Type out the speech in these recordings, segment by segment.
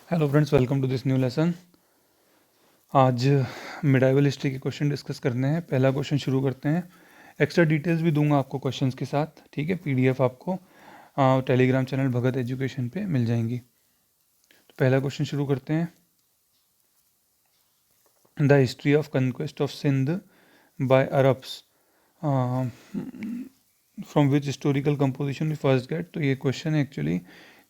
Hello friends, welcome to this new lesson. आज medieval history के question discuss करने हैं। पहला क्वेश्चन शुरू करते हैं। एक्स्ट्रा डिटेल्स भी दूंगा आपको क्वेश्चंस के साथ, ठीक है। पीडीएफ आपको टेलीग्राम चैनल भगत एजुकेशन पे मिल जाएंगी। तो पहला क्वेश्चन शुरू करते हैं। The history of conquest of Sindh by Arabs from which historical composition we first get. तो ये क्वेश्चन है एक्चुअली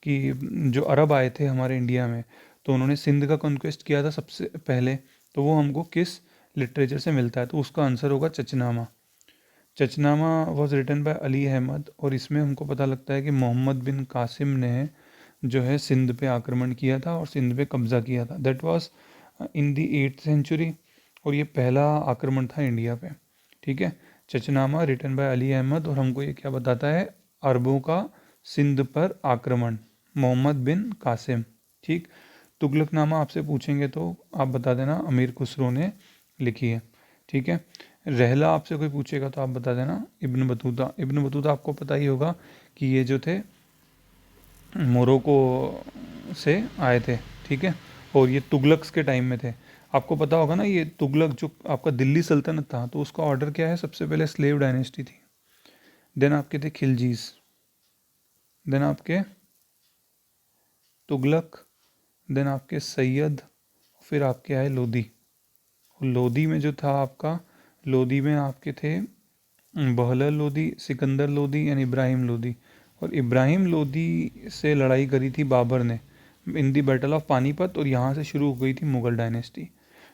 कि जो अरब आए थे हमारे इंडिया में, तो उन्होंने सिंध का कॉन्क्वेस्ट किया था सबसे पहले, तो वो हमको किस लिटरेचर से मिलता है? तो उसका आंसर होगा Chachnama. Chachnama was written by Ali Ahmad, और इसमें हमको पता लगता है कि मोहम्मद बिन कासिम ने जो है सिंध पे आक्रमण किया था और सिंध पे कब्जा किया था। That was in the 8th century, और ये पहला आक्रमण था इंडिया पे, ठीक है। चचनामा रिटन बाय अली अहमद, और हमको ये क्या बताता है? अरबों का सिंध पर आक्रमण, मोहम्मद बिन कासिम, ठीक। तुगलकनामा आपसे पूछेंगे तो आप बता देना अमीर खुसरो ने लिखी है, ठीक है। रहला आपसे कोई पूछेगा तो आप बता देना इब्न बतूता। इब्न बतूता आपको पता ही होगा कि ये जो थे मोरक्को से आए थे, ठीक है, और ये तुगलक्स के टाइम में थे। आपको पता होगा ना, ये तुगलक जो आपका दिल्ली सल्तनत था, तो उसका ऑर्डर क्या है? सबसे पहले स्लेव डायनेस्टी थी, देन आपके थे खिलजीज, देन आपके तुगलक, देन आपके सैयद, फिर आपके आए लोधी। लोधी में जो था आपका, लोधी में आपके थे बहलल लोधी, सिकंदर लोधी एंड इब्राहिम लोधी। और इब्राहिम लोधी से लड़ाई करी थी बाबर ने इन दी बैटल ऑफ पानीपत, और यहाँ से शुरू हो गई थी मुगल डायनेस्टी।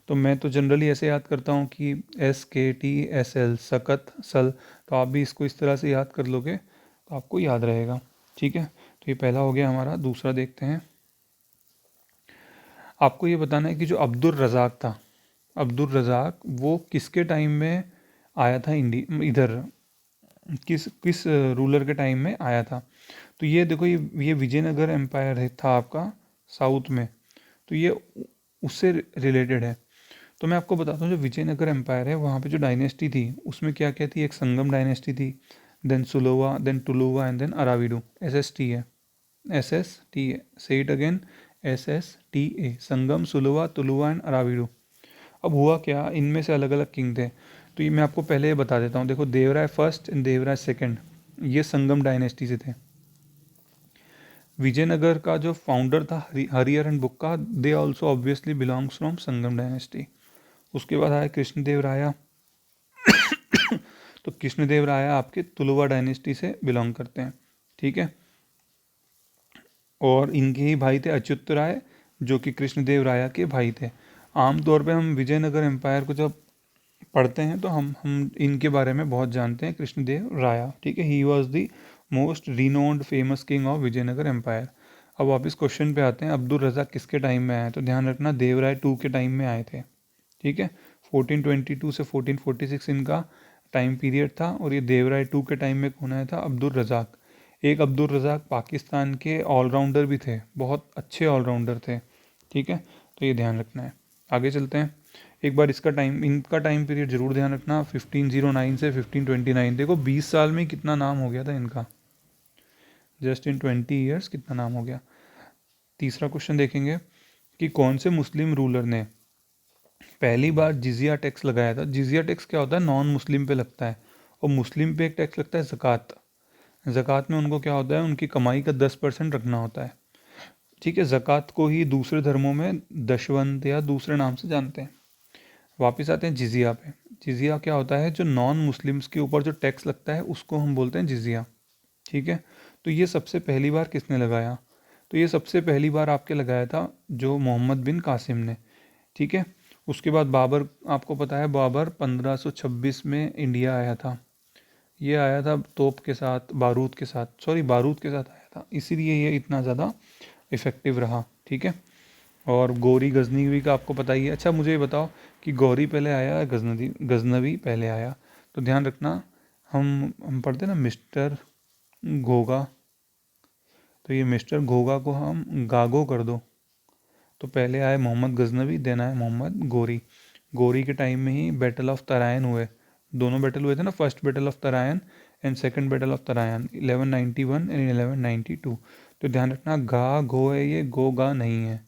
तो मैं तो जनरली ऐसे याद करता हूँ कि SKTSL, सकत सल, तो आप भी इसको इस तरह से याद कर लोगे तो आपको याद रहेगा, ठीक है। तो ये पहला हो गया हमारा। दूसरा देखते हैं। आपको ये बताना है कि जो अब्दुल रज़ाक था, अब्दुल रज़ाक वो किसके टाइम में आया था इधर, किस किस रूलर के टाइम में आया था? तो ये देखो, ये विजयनगर एम्पायर है था आपका साउथ में, तो ये उससे रिलेटेड है। तो मैं आपको बताता हूँ, जो विजयनगर एम्पायर है वहाँ पे जो डायनेस्टी थी उसमें क्या क्या थी? एक संगम डायनेस्टी थी, then Saluva, then Tuluva and then Aravidu. SST है, SSTA, say it again, SSTA, Sangama, Saluva, Tuluva and Aravidu. अब हुआ क्या, इनमें से अलग अलग किंग थे, तो ये मैं आपको पहले ही बता देता हूँ। देखो, Devaraya first and Devaraya second, ये संगम डायनेस्टी से थे। विजयनगर का जो फाउंडर था Harihar and Bukka, they also obviously belongs from Sangam dynasty. उसके बाद आया कृष्णदेवराया, तो कृष्णदेवराया आपके तुलुवा डायनेस्टी से बिलोंग करते हैं, ठीक है। और इनके ही भाई थे अच्युत राय, जो कि कृष्णदेव राया के भाई थे। आमतौर पे हम विजयनगर एम्पायर को जब पढ़ते हैं तो हम इनके बारे में बहुत जानते हैं, कृष्णदेव राया, ठीक है। He was the most renowned famous king of Vijayanagar empire. अब वापस क्वेश्चन पे आते हैं, अब्दुल रज़ाक किसके टाइम में आए? तो ध्यान रखना, देवराय 2 के टाइम में आए थे, ठीक है। 1422 से 1446 इनका टाइम पीरियड था, और ये देवराय 2 के टाइम में कौन आया था? अब्दुल रज़ाक। एक अब्दुल रज़ाक पाकिस्तान के ऑलराउंडर भी थे, बहुत अच्छे ऑलराउंडर थे, ठीक है। तो ये ध्यान रखना है। आगे चलते हैं। एक बार इनका टाइम पीरियड जरूर ध्यान रखना, 1509 से 1529। देखो 20 साल में कितना नाम हो गया था इनका, जस्ट इन 20 ईयर्स कितना नाम हो गया। तीसरा क्वेश्चन देखेंगे कि कौन से मुस्लिम रूलर ने पहली बार जिजिया टैक्स लगाया था? जिजिया टैक्स क्या होता है? नॉन मुस्लिम पे लगता है, और मुस्लिम पे एक टैक्स लगता है ज़कात। ज़कात में उनको क्या होता है? उनकी कमाई का 10% रखना होता है, ठीक है। ज़कात को ही दूसरे धर्मों में दशवंत या दूसरे नाम से जानते हैं। वापिस आते हैं जिजिया पे। जिजिया क्या होता है? जो नॉन मुस्लिम्स के ऊपर जो टैक्स लगता है उसको हम बोलते हैं जिजिया, ठीक है। तो ये सबसे पहली बार किसने लगाया? तो ये सबसे पहली बार आपके लगाया था जो मोहम्मद बिन कासिम ने, ठीक है। उसके बाद बाबर, आपको पता है बाबर 1526 में इंडिया आया था। ये आया था तोप के साथ, बारूद के साथ, सॉरी बारूद के साथ आया था, इसीलिए ये इतना ज़्यादा इफ़ेक्टिव रहा, ठीक है। और गौरी गजनवी का आपको पता ही है। अच्छा, मुझे ये बताओ कि गौरी पहले आया या गजनवी पहले आया? तो ध्यान रखना, हम पढ़ते ना मिस्टर घोगा, तो ये मिस्टर घोगा को हम गागो कर दो, तो पहले आए मोहम्मद गजनवी, देन आए मोहम्मद गोरी। गोरी के टाइम में ही बैटल ऑफ तरायन हुए, दोनों बैटल हुए थे ना, first battle of Tarain and second battle of Tarain, 1191 and 1192। तो ध्यान रखना, गा घो है, ये गो गा नहीं है,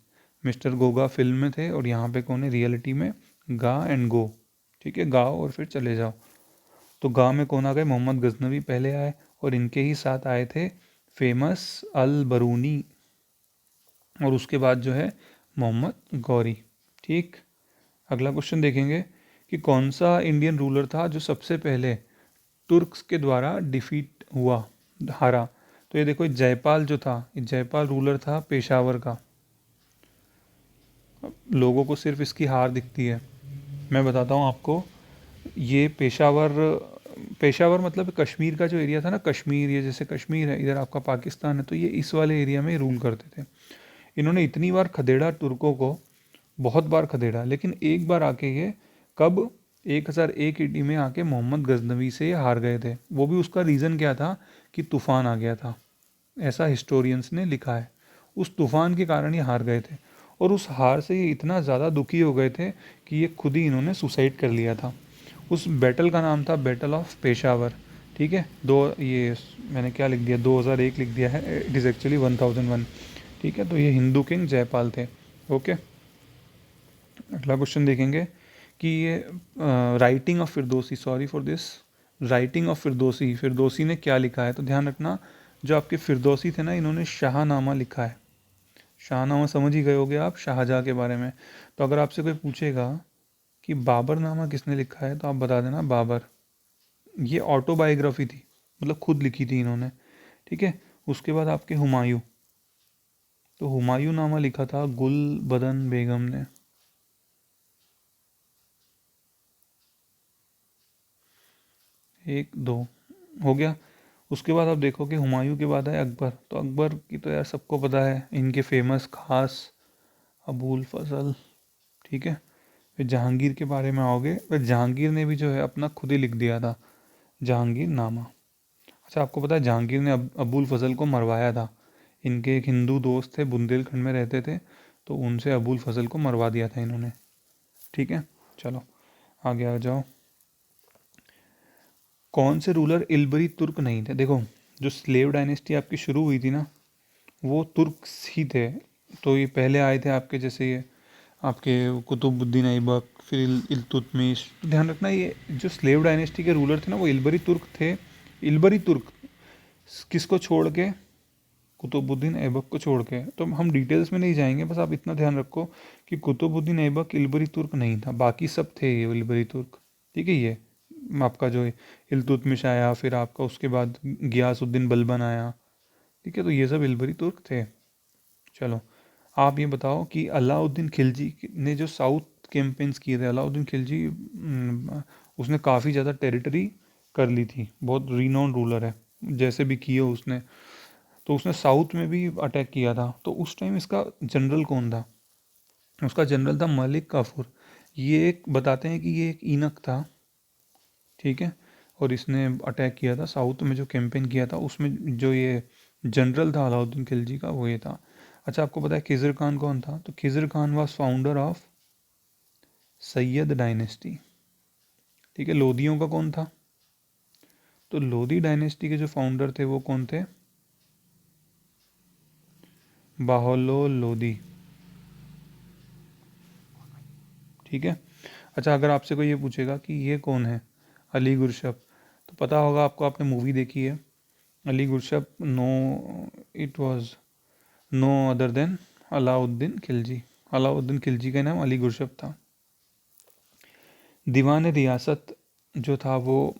मिस्टर गोगा फिल्म में थे और यहाँ पे कौन है रियलिटी में, गा एंड गो, ठीक है, गाओ और फिर चले जाओ। तो गा में कौन आ गए, मोहम्मद गजनवी पहले आए और इनके ही साथ आए थे फेमस अल बरूनी और उसके बाद जो है मोहम्मद गौरी। ठीक, अगला क्वेश्चन देखेंगे कि कौन सा इंडियन रूलर था जो सबसे पहले तुर्क्स के द्वारा डिफीट हुआ, हारा। तो ये देखो जयपाल जो था, ये जयपाल रूलर था पेशावर का। लोगों को सिर्फ इसकी हार दिखती है, मैं बताता हूँ आपको। ये पेशावर, पेशावर मतलब कश्मीर का जो एरिया था ना, कश्मीर, ये जैसे कश्मीर है इधर आपका पाकिस्तान है, तो ये इस वाले एरिया में रूल करते थे। इन्होंने इतनी बार खदेड़ा तुर्कों को, बहुत बार खदेड़ा, लेकिन एक बार आके ये कब 1001 ईडी में आके मोहम्मद गजनवी से ये हार गए थे। वो भी उसका रीज़न क्या था कि तूफ़ान आ गया था, ऐसा हिस्टोरियंस ने लिखा है। उस तूफ़ान के कारण ये हार गए थे और उस हार से ये इतना ज़्यादा दुखी हो गए थे कि ये खुद ही इन्होंने सुसाइड कर लिया था। उस बैटल का नाम था बैटल ऑफ पेशावर। ठीक है, ये मैंने क्या लिख दिया, 2001 लिख दिया है, इट इज़ एक्चुअली 1001। ठीक है, तो ये हिंदू किंग जयपाल थे। ओके, अगला क्वेश्चन देखेंगे कि ये writing of Firdausi, sorry for this, writing of Firdausi, Firdausi ने क्या लिखा है। तो ध्यान रखना, जो आपके फिरदौसी थे ना, इन्होंने शाहनामा लिखा है। शाहनामा समझ ही गए होगे आप, शाहजहाँ के बारे में। तो अगर आपसे कोई पूछेगा कि बाबरनामा किसने लिखा है, तो आप बता देना बाबर। ये ऑटोबायोग्राफी थी, मतलब खुद लिखी थी इन्होंने। ठीक है, उसके बाद आपके हुमायूं, तो हुमायूं नामा लिखा था गुल बदन बेगम ने। एक दो हो गया। उसके बाद आप देखो कि हुमायूं के बाद है अकबर। तो अकबर की तो यार सबको पता है, इनके फेमस खास अबुल फजल। ठीक है, फिर जहांगीर के बारे में आओगे, फिर जहांगीर ने भी जो है अपना खुद ही लिख दिया था, जहांगीर नामा। अच्छा, आपको पता है जहांगीर ने अबुल फजल को मरवाया था। इनके एक हिंदू दोस्त थे, बुंदेलखंड में रहते थे, तो उनसे अबुल फजल को मरवा दिया था इन्होंने। ठीक है, चलो आगे आ जाओ। कौन से रूलर इल्बरी तुर्क नहीं थे। देखो, जो स्लेव डायनेस्टी आपकी शुरू हुई थी ना, वो तुर्क्स ही थे। तो ये पहले आए थे आपके, जैसे ये आपके कुतुबुद्दीन ऐबक, फिर इल्तुतमिश। तो ध्यान रखना, ये जो स्लेव डायनेस्टी के रूलर थे ना, वो इल्बरी तुर्क थे। इल्बरी तुर्क किसको छोड़ के, कुतुबुद्दीन ऐबक को छोड़ के। तो हम डिटेल्स में नहीं जाएंगे, बस आप इतना ध्यान रखो कि कुतुबुद्दीन ऐबक इल्बरी तुर्क नहीं था, बाकी सब थे ये इल्बरी तुर्क। ठीक है, ये आपका जो इल्तुतमिश आया, फिर आपका उसके बाद गियासुद्दीन बलबन आया। ठीक है, तो ये सब इल्बरी तुर्क थे। चलो, आप ये बताओ कि अलाउद्दीन खिलजी ने जो साउथ कैंपेन्स किए थे, अलाउद्दीन खिलजी उसने काफ़ी ज़्यादा टेरिटरी कर ली थी, बहुत रीनोन रूलर है, जैसे भी किए उसने। तो उसने साउथ में भी अटैक किया था। तो उस टाइम इसका जनरल कौन था, उसका जनरल था मलिक काफूर। ये एक बताते हैं कि ये एक ईनक था। ठीक है, और इसने अटैक किया था साउथ में, जो कैंपेन किया था उसमें जो ये जनरल था अलाउद्दीन खिलजी का, वो ये था। अच्छा, आपको पता है खिज़र खान कौन था। तो Khizar Khan was founder of Syed dynasty. ठीक है, लोदियों का कौन था। तो लोदी डायनेस्टी के जो फाउंडर थे वो कौन थे, बाहोलो लोदी। ठीक है, अच्छा, अगर आपसे कोई ये पूछेगा कि ये कौन है, अली गुरशप, तो पता होगा आपको, आपने मूवी देखी है Ali Gurshasp. No, it was no other than Alauddin Khilji. Alauddin Khilji का नाम अली गुरशप था। दीवान रियासत जो था वो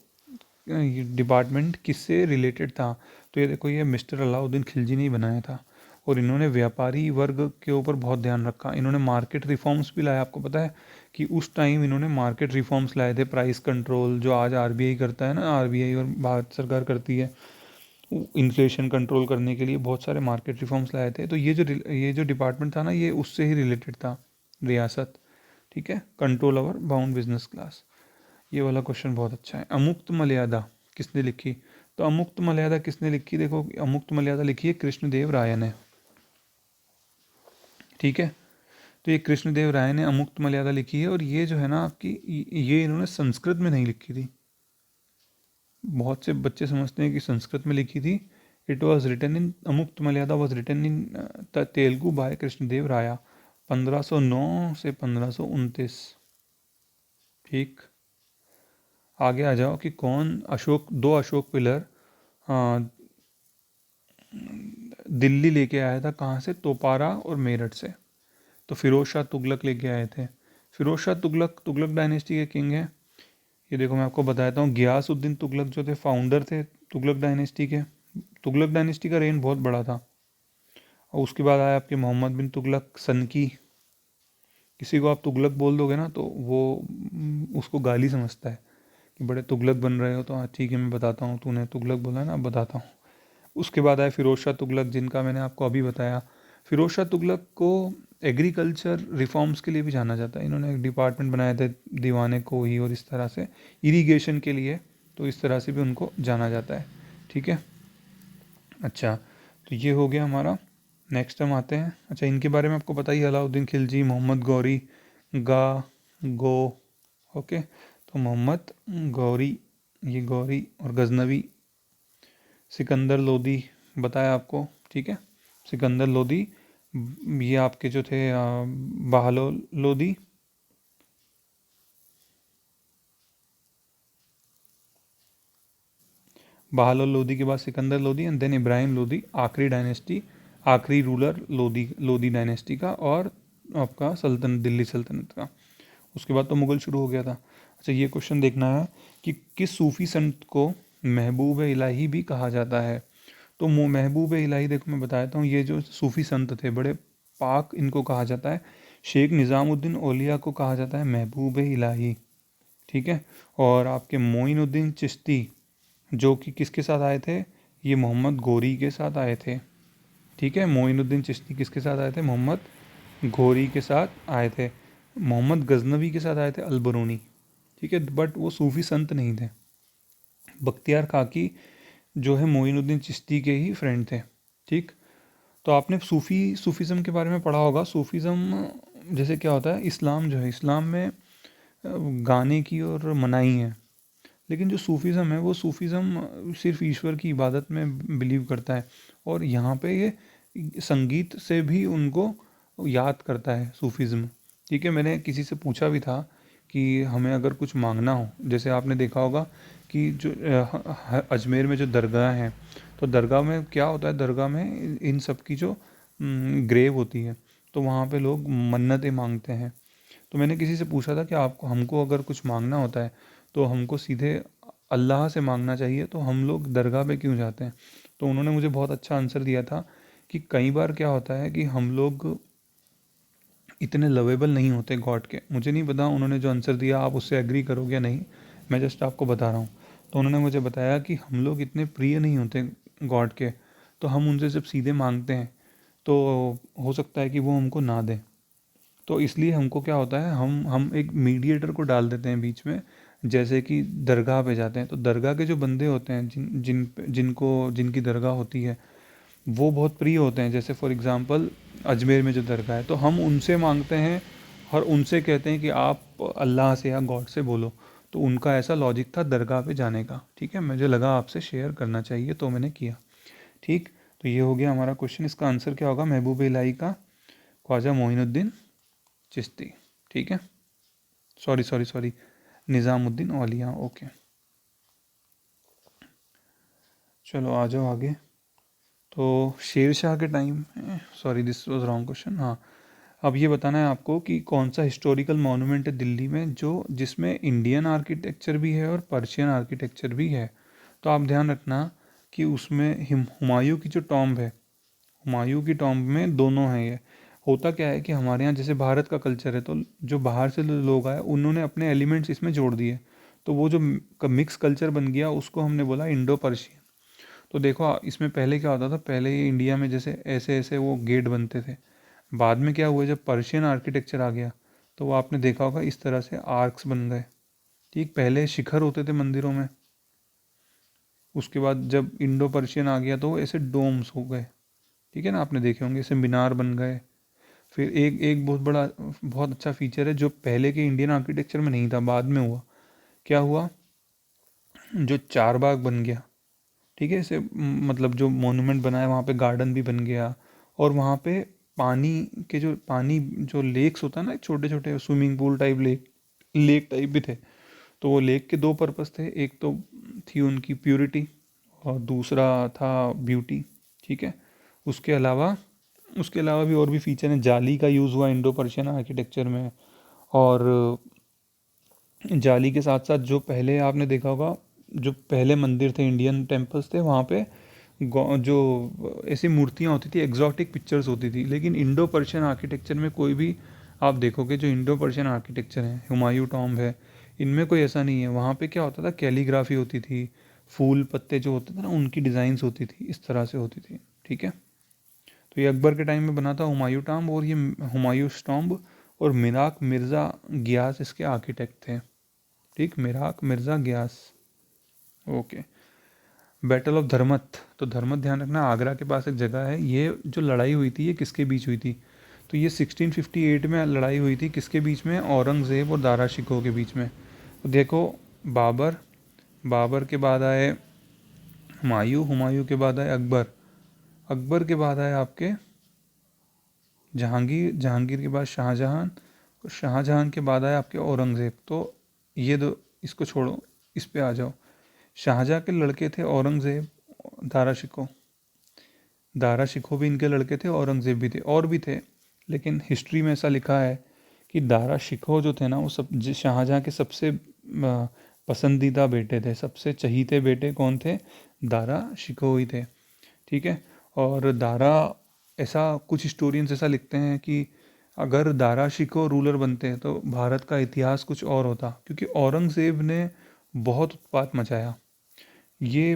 डिपार्टमेंट किससे रिलेटेड था। तो ये देखो, ये मिस्टर अलाउद्दीन खिलजी ने ही बनाया था और इन्होंने व्यापारी वर्ग के ऊपर बहुत ध्यान रखा। इन्होंने मार्केट रिफॉर्म्स भी लाया। आपको पता है कि उस टाइम इन्होंने मार्केट रिफॉर्म्स लाए थे, प्राइस कंट्रोल जो आज आरबीआई करता है ना, आरबीआई और भारत सरकार करती है, इन्फ्लेशन कंट्रोल करने के लिए बहुत सारे मार्केट रिफॉर्म्स लाए थे। तो ये जो डिपार्टमेंट था ना, ये उससे ही रिलेटेड था, रियासत। ठीक है, control over bound business class. ये वाला क्वेश्चन बहुत अच्छा है। अमुक्त मर्यादा किसने लिखी। तो अमुक्त मर्यादा किसने लिखी, देखो अमुक्त मर्यादा लिखी है कृष्णदेव राय ने। ठीक है, तो ये कृष्णदेव राय ने अमुक्त मर्यादा लिखी है और ये जो है ना आपकी, ये इन्होंने संस्कृत में नहीं लिखी थी। बहुत से बच्चे समझते हैं कि संस्कृत में लिखी थी। It was written in, Amukta Maryada was written in Telugu by Krishnadeva Raya. 1509 से 1529। ठीक, आगे आ जाओ कि कौन दो अशोक पिलर दिल्ली लेके आया था, कहाँ से? तोपारा और मेरठ से। तो फिरोज शाह तुगलक लेके आए थे। फिरोज शाह तुगलक तुगलक डायनेस्टी के किंग हैं। ये देखो मैं आपको बताता हूँ, गियासुद्दीन तुगलक जो थे फाउंडर थे तुगलक डायनेस्टी के। तुगलक डायनेस्टी का रेन बहुत बड़ा था। और उसके बाद आया आपके मोहम्मद बिन तुगलक सनकी। किसी को आप तुगलक बोल दोगे ना तो वो उसको गाली समझता है कि बड़े तुगलक बन रहे हो। तो हाँ ठीक है, मैं बताता हूँ, तूने तुगलक बोला है ना, अब बताता हूँ। उसके बाद आए फिरोज शाह तुगलक, जिनका मैंने आपको अभी बताया। फिरोज शाह तुगलक को एग्रीकल्चर रिफॉर्म्स के लिए भी जाना जाता है। इन्होंने एक डिपार्टमेंट बनाया था दीवाने को ही, और इस तरह से इरिगेशन के लिए, तो इस तरह से भी उनको जाना जाता है। ठीक है, अच्छा, तो ये हो गया हमारा। नेक्स्ट हम आते हैं, अच्छा इनके बारे में आपको पता ही, अलाउद्दीन खिलजी, मोहम्मद गौरी, गा गो। ओके, तो मोहम्मद गौरी, ये गौरी और गजनवी। सिकंदर लोदी बताया आपको, ठीक है। सिकंदर लोदी, ये आपके जो थे बहलोल लोदी, बहलोल लोदी के बाद सिकंदर लोदी, एंड देन इब्राहिम लोदी, आखिरी डायनेस्टी, आखिरी रूलर लोदी, लोदी डायनेस्टी का, और आपका सल्तनत, दिल्ली सल्तनत का। उसके बाद तो मुगल शुरू हो गया था। अच्छा, ये क्वेश्चन देखना है कि किस सूफी संत को महबूब इलाही भी कहा जाता है? तो महबूब इलाही, देखो मैं बताता हूँ, ये जो सूफी संत थे बड़े पाक, इनको कहा जाता है। शेख निज़ामुद्दीन औलिया को कहा जाता है महबूब इलाही, ठीक है। और आपके मोइनुद्दीन चिश्ती, जो कि किसके साथ आए थे? ये मोहम्मद गोरी के साथ आए थे, ठीक है। मोइनुद्दीन चिश्ती किसके साथ आए थे? मोहम्मद गोरी के साथ आए थे। मोहम्मद गजनवी के साथ आए थे अलबरूनी, ठीक है, बट वो सूफी संत नहीं थे। बख्तियार काकी जो है मोइनुद्दीन चिश्ती के ही फ्रेंड थे, ठीक। तो आपने सूफीज़म के बारे में पढ़ा होगा। सूफीज़म जैसे क्या होता है, इस्लाम जो है, इस्लाम में गाने की और मनाही है, लेकिन जो सूफीज़म है वो सूफीज़म सिर्फ ईश्वर की इबादत में बिलीव करता है। और यहाँ पे ये संगीत से भी उनको याद करता है सूफीज़म, ठीक है। मैंने किसी से पूछा भी था कि हमें अगर कुछ मांगना हो, जैसे आपने देखा होगा कि जो अजमेर में जो दरगाह हैं, तो दरगाह में क्या होता है, दरगाह में इन सब की जो ग्रेव होती है, तो वहाँ पे लोग मन्नतें मांगते हैं। तो मैंने किसी से पूछा था कि आपको, हमको अगर कुछ मांगना होता है तो हमको सीधे अल्लाह से मांगना चाहिए, तो हम लोग दरगाह पे क्यों जाते हैं? तो उन्होंने मुझे बहुत अच्छा आंसर दिया था कि कई बार क्या होता है कि हम लोग इतने लवेबल नहीं होते गॉड के। मुझे नहीं पता उन्होंने जो आंसर दिया आप उससे एग्री करोगे या नहीं, मैं जस्ट आपको बता रहा हूँ। तो उन्होंने मुझे बताया कि हम लोग इतने प्रिय नहीं होते गॉड के, तो हम उनसे जब सीधे मांगते हैं तो हो सकता है कि वो हमको ना दें। तो इसलिए हमको क्या होता है, हम एक मीडिएटर को डाल देते हैं बीच में। जैसे कि दरगाह पे जाते हैं, तो दरगाह के जो बंदे होते हैं, जिनको जिनकी दरगाह होती है, वो बहुत प्रिय होते हैं। जैसे फॉर एग्ज़ाम्पल अजमेर में जो दरगाह है, तो हम उनसे मांगते हैं और उनसे कहते हैं कि आप अल्लाह से या गॉड से बोलो। तो उनका ऐसा लॉजिक था दरगाह पे जाने का, ठीक है। मुझे लगा आपसे शेयर करना चाहिए तो मैंने किया, ठीक। तो ये हो गया हमारा क्वेश्चन। इसका आंसर क्या होगा? महबूब इलाही का ख्वाजा मोइनुद्दीन चिश्ती, ठीक है। सॉरी सॉरी सॉरी, निज़ामुद्दीन औलिया, ओके। चलो आ जाओ आगे। तो शेर शाह के time, sorry this was wrong question, हाँ। अब ये बताना है आपको कि कौन सा हिस्टोरिकल मॉन्यूमेंट है दिल्ली में जो जिसमें इंडियन आर्किटेक्चर भी है और पर्शियन आर्किटेक्चर भी है। तो आप ध्यान रखना कि उसमें हुमायूं की जो टॉम्ब है, हुमायूं की टॉम्ब में दोनों हैं ये। होता क्या है कि हमारे यहाँ जैसे भारत का कल्चर है, तो जो बाहर से लोग आए उन्होंने अपने एलिमेंट्स इसमें जोड़ दिए, तो वो जो मिक्स कल्चर बन गया उसको हमने बोला इंडो पर्शियन। तो देखो इसमें पहले क्या होता था, पहले ये इंडिया में जैसे ऐसे ऐसे वो गेट बनते थे। बाद में क्या हुआ, जब पर्शियन आर्किटेक्चर आ गया तो वो आपने देखा होगा इस तरह से आर्क्स बन गए, ठीक। पहले शिखर होते थे मंदिरों में, उसके बाद जब इंडो पर्शियन आ गया तो वो ऐसे डोम्स हो गए, ठीक है ना। आपने देखे होंगे ऐसे मीनार बन गए। फिर एक एक बहुत बड़ा, बहुत अच्छा फीचर है जो पहले के इंडियन आर्किटेक्चर में नहीं था, बाद में हुआ। क्या हुआ? जो चार बाग बन गया, ठीक है। इसे मतलब जो मॉन्यूमेंट बना है वहाँ पे गार्डन भी बन गया, और वहाँ पे पानी के जो पानी जो लेक्स होता है ना, छोटे छोटे swimming pool type lake lake type भी थे। तो वो लेक के दो पर्पस थे, एक तो थी उनकी प्योरिटी और दूसरा था ब्यूटी। ठीक है। उसके अलावा उसके अलावा भी और भी फीचर हैं। जाली का यूज़ हुआ इंडो पर्शियन आर्किटेक्चर में। और जाली के साथ साथ जो पहले आपने देखा होगा, जो पहले मंदिर थे, इंडियन टेम्पल्स थे, वहाँ पे जो ऐसी मूर्तियाँ होती थी, एग्जॉटिक पिक्चर्स होती थी। लेकिन इंडो पर्शियन आर्किटेक्चर में कोई भी आप देखोगे, जो इंडो पर्शियन आर्किटेक्चर है, हुमायूं टॉम्ब है, इनमें कोई ऐसा नहीं है। वहाँ पे क्या होता था, कैलीग्राफी होती थी, फूल पत्ते जो होते थे ना, उनकी डिज़ाइंस होती थी, इस तरह से होती थी। ठीक है। तो ये अकबर के टाइम में बना था हुमायूं टॉम्ब, और ये हुमायूं टॉम्ब और मिराक मिर्ज़ा गियास इसके आर्किटेक्ट थे। ठीक, Mirak Mirza Ghiyas. Okay. Battle of Dharmat, तो धर्मत ध्यान रखना, आगरा के पास एक जगह है। ये जो लड़ाई हुई थी, ये किसके बीच हुई थी? तो ये 1658 में लड़ाई हुई थी, किसके बीच में? औरंगज़ेब और दारा शिकोह के बीच में। तो देखो, बाबर, बाबर के बाद आए हुमायूं, हुमायूं के बाद आए अकबर, अकबर के बाद आए आपके जहांगीर, जहांगीर के बाद शाहजहां, और शाहजहां के बाद आए आपके औरंगज़ेब। तो ये दो, इसको छोड़ो, इस पे आ जाओ। शाहजहां के लड़के थे औरंगज़ेब, दारा शिकोह। दारा शिकोह भी इनके लड़के थे, औरंगज़ेब भी थे, और भी थे। लेकिन हिस्ट्री में ऐसा लिखा है कि दारा शिकोह जो थे ना, वो सब शाहजहां के सबसे पसंदीदा बेटे थे। सबसे चहीते बेटे कौन थे? दारा शिकोह ही थे। ठीक है। और दारा, ऐसा कुछ हिस्टोरियंस ऐसा लिखते हैं कि अगर दारा शिकोह रूलर बनते तो भारत का इतिहास कुछ और होता, क्योंकि औरंगज़ेब ने बहुत उत्पात मचाया। ये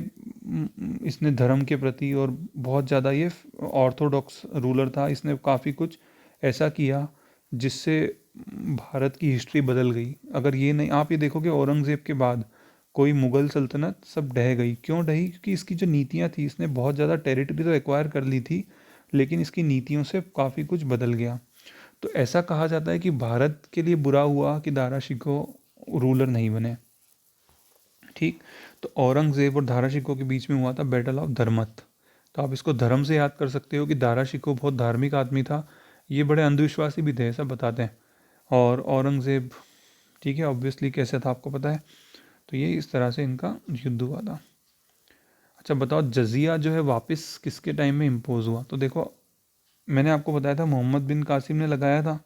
इसने धर्म के प्रति और बहुत ज़्यादा, ये ऑर्थोडॉक्स रूलर था, इसने काफ़ी कुछ ऐसा किया जिससे भारत की हिस्ट्री बदल गई। अगर ये नहीं, आप ये देखोगे औरंगज़ेब के बाद कोई मुग़ल सल्तनत सब ढह गई। क्यों ढही? क्योंकि इसकी जो नीतियाँ थी, इसने बहुत ज़्यादा टेरिटरी तो एक्वायर कर ली थी, लेकिन इसकी नीतियों से काफ़ी कुछ बदल गया। तो ऐसा कहा जाता है कि भारत के लिए बुरा हुआ कि दारा शिकोह रूलर नहीं बने। ठीक। तो औरंगज़ेब और दारा शिकोह के बीच में हुआ था बैटल ऑफ धर्मत। तो आप इसको धर्म से याद कर सकते हो कि दारा शिकोह बहुत धार्मिक आदमी था, ये बड़े अंधविश्वासी भी थे, ऐसा बताते हैं। और औरंगज़ेब, ठीक है, ऑब्वियसली कैसे था आपको पता है। तो ये इस तरह से इनका युद्ध हुआ था। अच्छा बताओ, जजिया जो है वापस किसके टाइम में इम्पोज हुआ? तो देखो, मैंने आपको बताया था मोहम्मद बिन कासिम ने लगाया था।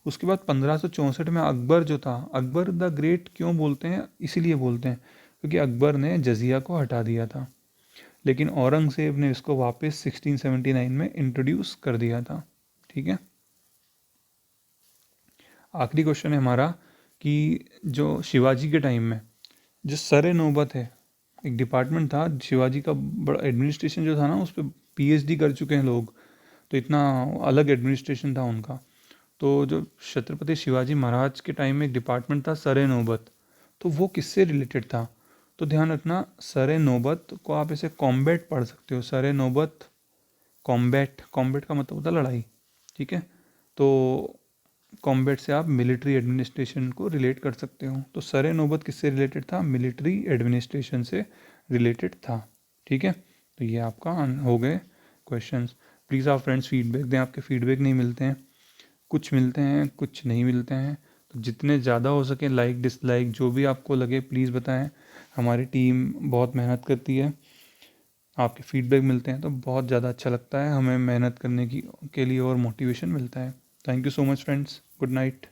उसके बाद 1564 में अकबर जो था, अकबर द ग्रेट क्यों बोलते हैं? इसीलिए बोलते हैं क्योंकि अकबर ने जजिया को हटा दिया था। लेकिन औरंगज़ेब ने इसको वापस 1679 में इंट्रोड्यूस कर दिया था। ठीक है। आखिरी क्वेश्चन है हमारा कि जो शिवाजी के टाइम में जो सरे नौबत है, एक डिपार्टमेंट था शिवाजी का, बड़ा एडमिनिस्ट्रेशन जो था ना, उस पर पीएचडी कर चुके हैं लोग, तो इतना अलग एडमिनिस्ट्रेशन था उनका। तो जो छत्रपति शिवाजी महाराज के टाइम में एक डिपार्टमेंट था सरे नौबत, तो वो किससे रिलेटेड था? तो ध्यान रखना, सरे नौबत को आप ऐसे कॉम्बैट पढ़ सकते हो। सरे नौबत, कॉम्बैट, कॉम्बैट का मतलब होता है लड़ाई। ठीक है। तो कॉम्बैट से आप मिलिट्री एडमिनिस्ट्रेशन को रिलेट कर सकते हो। तो सरे नौबत किससे रिलेटेड था? मिलिट्री एडमिनिस्ट्रेशन से रिलेटेड था। ठीक है। तो ये आपका हो गए क्वेश्चंस। प्लीज़ आप फ्रेंड्स फीडबैक दें, आपके फीडबैक नहीं मिलते हैं, कुछ मिलते हैं कुछ नहीं मिलते हैं। तो जितने ज़्यादा हो सके, लाइक डिसलाइक जो भी आपको लगे प्लीज़ बताएं। हमारी टीम बहुत मेहनत करती है, आपके फीडबैक मिलते हैं तो बहुत ज़्यादा अच्छा लगता है, हमें मेहनत करने की के लिए और मोटिवेशन मिलता है। Thank you so much friends, good night.